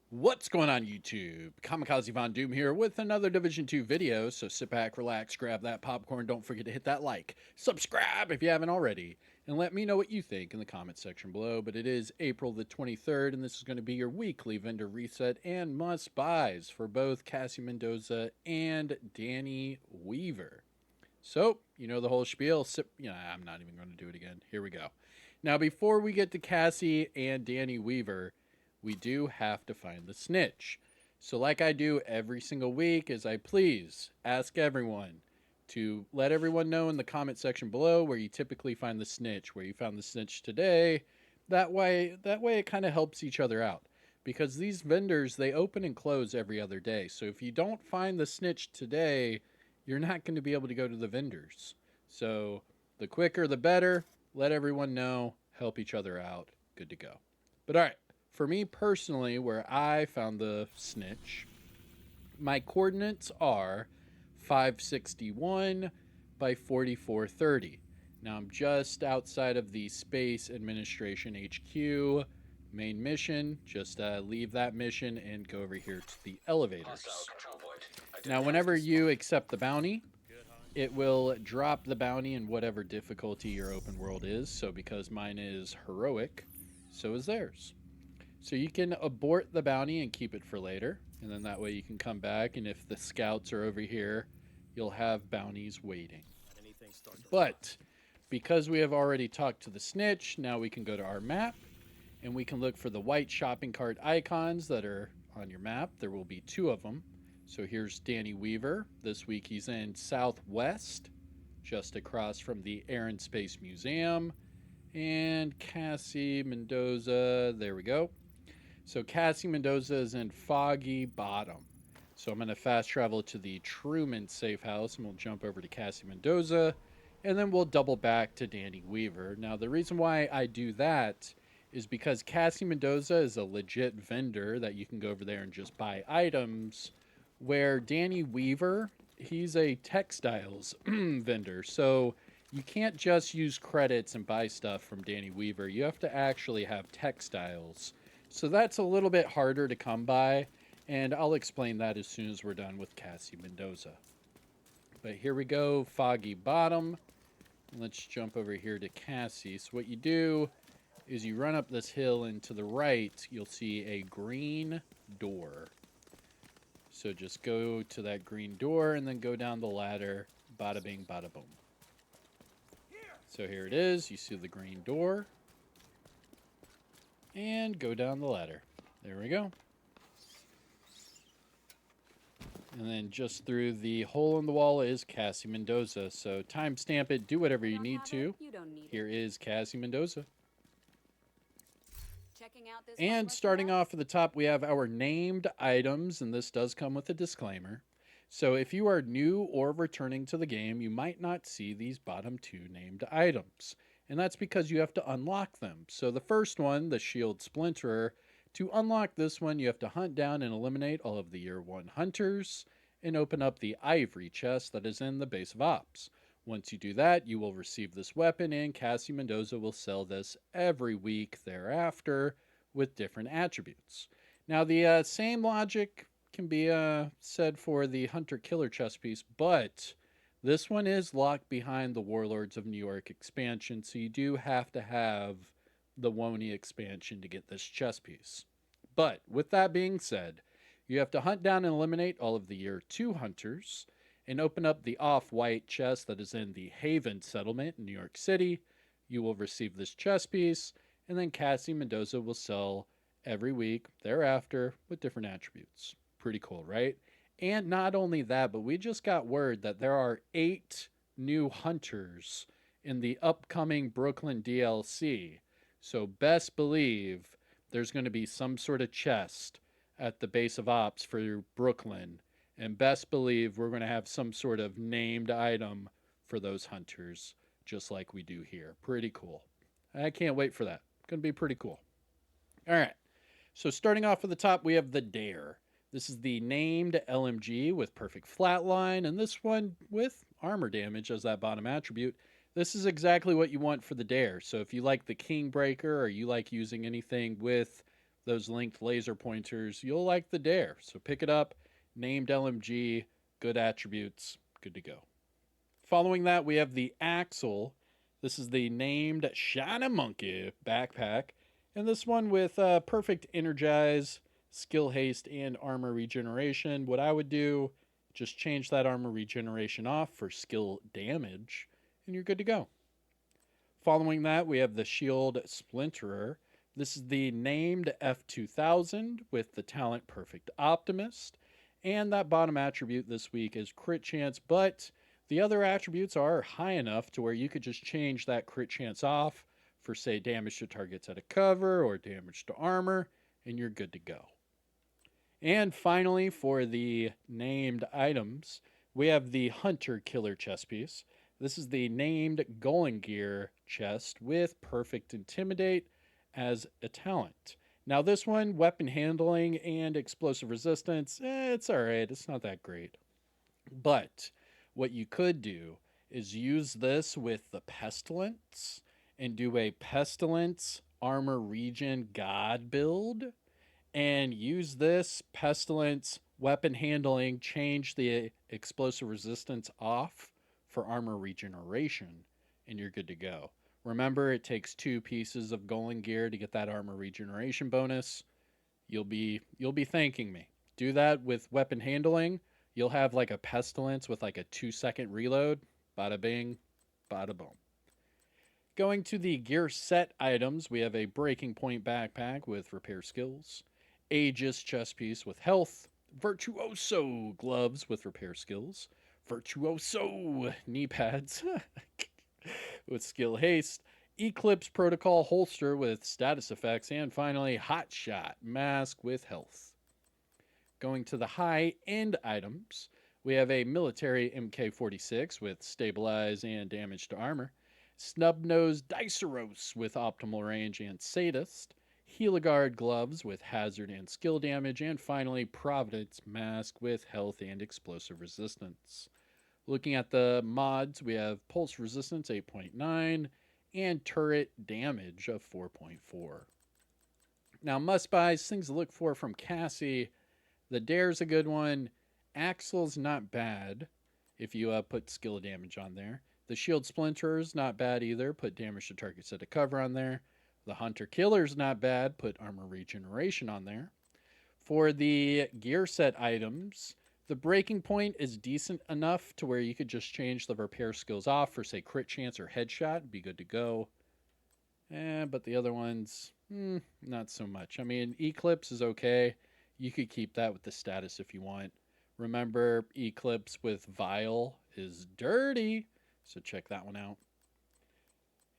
What's going on YouTube? Kamikazevondoom here with another Division 2 video, so sit back, relax, grab that popcorn, don't forget to hit that like, subscribe if you haven't already, and let me know what you think in the comment section below. But it is April the 23rd, and this is going to be your weekly vendor reset and must-buys for both Cassie Mendoza and Danny Weaver. So, you know the whole spiel. I'm not even going to do it again. Here we go. Now, before we get to Cassie and Danny Weaver, we do have to find the snitch. So, like I do every single week, is I please ask everyone to let everyone know in the comment section below where you typically find the snitch, where you found the snitch today. That way it kind of helps each other out. Because these vendors, they open and close every other day. So if you don't find the snitch today, you're not going to be able to go to the vendors. So the quicker the better. Let everyone know, help each other out. Good to go. But all right, for me personally, where I found the snitch, my coordinates are 561 by 4430. Now I'm just outside of the Space Administration HQ main mission. Just leave that mission and go over here to the elevators. Now, whenever you accept the bounty, it will drop the bounty in whatever difficulty your open world is. So because mine is heroic, so is theirs. So you can abort the bounty and keep it for later. And then that way you can come back, and if the scouts are over here, you'll have bounties waiting. But because we have already talked to the snitch, now we can go to our map and we can look for the white shopping cart icons that are on your map. There will be two of them. So here's Danny Weaver. This week he's in Southwest, just across from the Air and Space Museum. And Cassie Mendoza, there we go. So Cassie Mendoza is in Foggy Bottom. So I'm going to fast travel to the Truman safe house and we'll jump over to Cassie Mendoza. And then we'll double back to Danny Weaver. Now, the reason why I do that is because Cassie Mendoza is a legit vendor that you can go over there and just buy items, where Danny Weaver, he's a textiles vendor. So you can't just use credits and buy stuff from Danny Weaver. You have to actually have textiles. So that's a little bit harder to come by, and I'll explain that as soon as we're done with Cassie Mendoza. But here we go, Foggy Bottom. Let's jump over here to Cassie. So what you do is you run up this hill, and to the right, you'll see a green door. So just go to that green door and then go down the ladder. Bada bing, bada boom. So here it is. You see the green door. And go down the ladder. There we go. And then just through the hole in the wall is Cassie Mendoza. So timestamp it. Do whatever you need to. Here is Cassie Mendoza. And starting off at the top, we have our named items, and this does come with a disclaimer. So if you are new or returning to the game, you might not see these bottom two named items. And that's because you have to unlock them. So the first one, the Shield Splinterer, to unlock this one, you have to hunt down and eliminate all of the Year 1 hunters and open up the ivory chest that is in the base of ops. Once you do that, you will receive this weapon, and Cassie Mendoza will sell this every week thereafter with different attributes. Now, the same logic can be said for the Hunter-Killer chest piece, but this one is locked behind the Warlords of New York expansion, so you do have to have the Wony expansion to get this chest piece. But with that being said, you have to hunt down and eliminate all of the Year 2 hunters and open up the off-white chest that is in the Haven settlement in New York City. You will receive this chest piece, and then Cassie Mendoza will sell every week thereafter with different attributes. Pretty cool, right? And not only that, but we just got word that there are 8 new hunters in the upcoming Brooklyn DLC. So best believe there's going to be some sort of chest at the base of ops for Brooklyn. And best believe we're going to have some sort of named item for those hunters, just like we do here. Pretty cool. I can't wait for that. Going to be pretty cool. All right. So starting off at the top, we have the Dare. This is the named LMG with perfect flatline, and this one with armor damage as that bottom attribute. This is exactly what you want for the Dare. So if you like the King Breaker, or you like using anything with those linked laser pointers, you'll like the Dare. So pick it up, named LMG, good attributes, good to go. Following that, we have the Axle. This is the named Shiny Monkey backpack. And this one with perfect energize, skill haste, and armor regeneration. What I would do, just change that armor regeneration off for skill damage, and you're good to go. Following that, we have the Shield Splinterer. This is the named F2000 with the talent Perfect Optimist. And that bottom attribute this week is crit chance, but the other attributes are high enough to where you could just change that crit chance off for, say, damage to targets out of cover or damage to armor, and you're good to go. And finally, for the named items, we have the Hunter Killer chest piece. This is the named Golem Gear chest with Perfect Intimidate as a talent. Now this one, weapon handling and explosive resistance, it's alright, it's not that great. But what you could do is use this with the Pestilence and do a Pestilence armor regen god build, and use this Pestilence weapon handling, change the explosive resistance off for armor regeneration, and you're good to go. Remember, it takes 2 pieces of Golem Gear to get that armor regeneration bonus. You'll be thanking me. Do that with weapon handling. You'll have like a Pestilence with like a 2-second reload. Bada bing, bada boom. Going to the gear set items, we have a Breaking Point backpack with repair skills, Aegis chest piece with health, Virtuoso gloves with repair skills, Virtuoso knee pads with skill haste, Eclipse protocol holster with status effects, and finally Hot Shot mask with health. Going to the high end items, we have a military MK46 with stabilize and damage to armor, Snub-nosed Diceros with optimal range and sadist, Heligard gloves with hazard and skill damage, and finally Providence mask with health and explosive resistance. Looking at the mods, we have pulse resistance 8.9 and turret damage of 4.4. Now must buys, things to look for from Cassie. The Dare's a good one. Axle's not bad if you put skill damage on there. The Shield Splinter's not bad either. Put damage to targets at a cover on there. The Hunter Killer's not bad. Put armor regeneration on there. For the gear set items, the Breaking Point is decent enough to where you could just change the repair skills off for, say, crit chance or headshot. Be good to go. But the other ones, not so much. I mean, Eclipse is okay. You could keep that with the status if you want. Remember, Eclipse with Vial is dirty. So check that one out.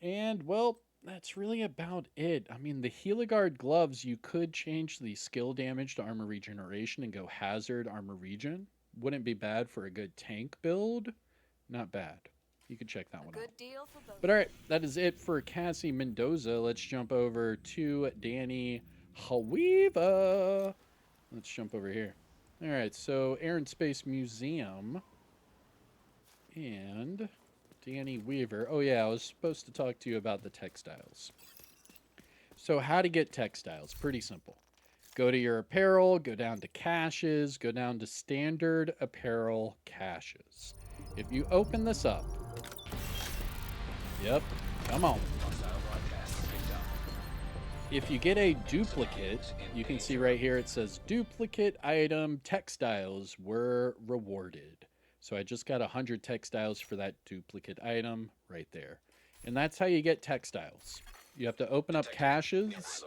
And, well, that's really about it. I mean, the Heligard gloves, you could change the skill damage to armor regeneration and go hazard armor regen. Wouldn't be bad for a good tank build. Not bad. You could check that one out. Deal for both. But all right, that is it for Cassie Mendoza. Let's jump over to Danny Hawiva. Let's jump over here. All right, so Air and Space Museum and Danny Weaver. Oh yeah, I was supposed to talk to you about the textiles. So how to get textiles? Pretty simple. Go to your apparel, go down to caches, go down to standard apparel caches. If you open this up, yep, come on. If you get a duplicate, you can see right here it says duplicate item textiles were rewarded. So I just got 100 textiles for that duplicate item right there. And that's how you get textiles. You have to open up caches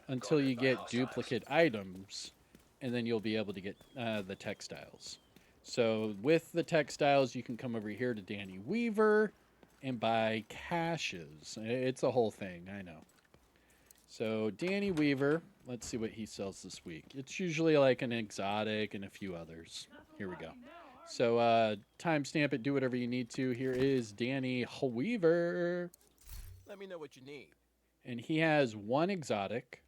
until you get duplicate items, and then you'll be able to get the textiles. So with the textiles, you can come over here to Danny Weaver and buy caches. It's a whole thing, I know. So Danny Weaver, let's see what he sells this week. It's usually like an exotic and a few others. Here we go. So timestamp it, do whatever you need to. Here is Danny Weaver. Let me know what you need. And he has 1 exotic,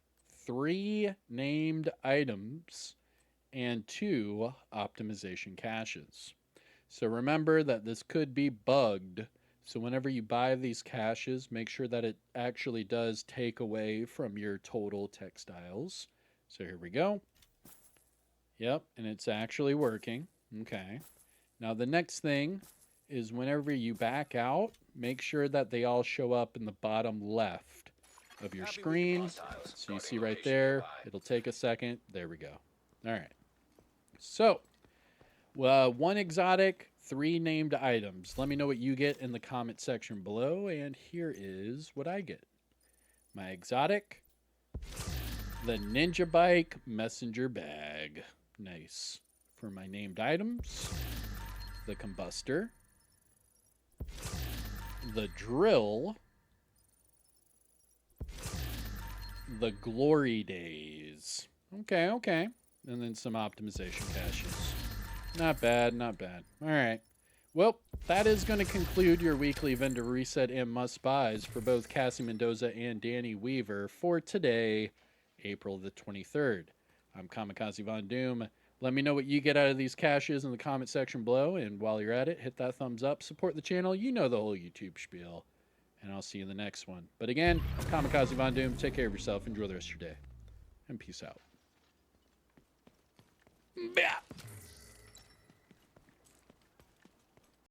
3 named items, and 2 optimization caches. So remember that this could be bugged. So whenever you buy these caches, make sure that it actually does take away from your total textiles. So here we go. Yep, and it's actually working. Okay. Now the next thing is whenever you back out, make sure that they all show up in the bottom left of your screen. So you see right there, it'll take a second. There we go. All right. So, one exotic, 3 named items. Let me know what you get in the comment section below. And here is what I get. My exotic, the Ninja Bike Messenger Bag. Nice. For my named items, the Combustor, the Drill, the Glory Days. Okay, okay. And then some optimization caches. Not bad, not bad. All right. Well, that is going to conclude your weekly vendor reset and must buys for both Cassie Mendoza and Danny Weaver for today, April the 23rd. I'm Kamikazevondoom. Let me know what you get out of these caches in the comment section below. And while you're at it, hit that thumbs up, support the channel. You know the whole YouTube spiel. And I'll see you in the next one. But again, I'm Kamikazevondoom. Take care of yourself. Enjoy the rest of your day. And peace out. Bah!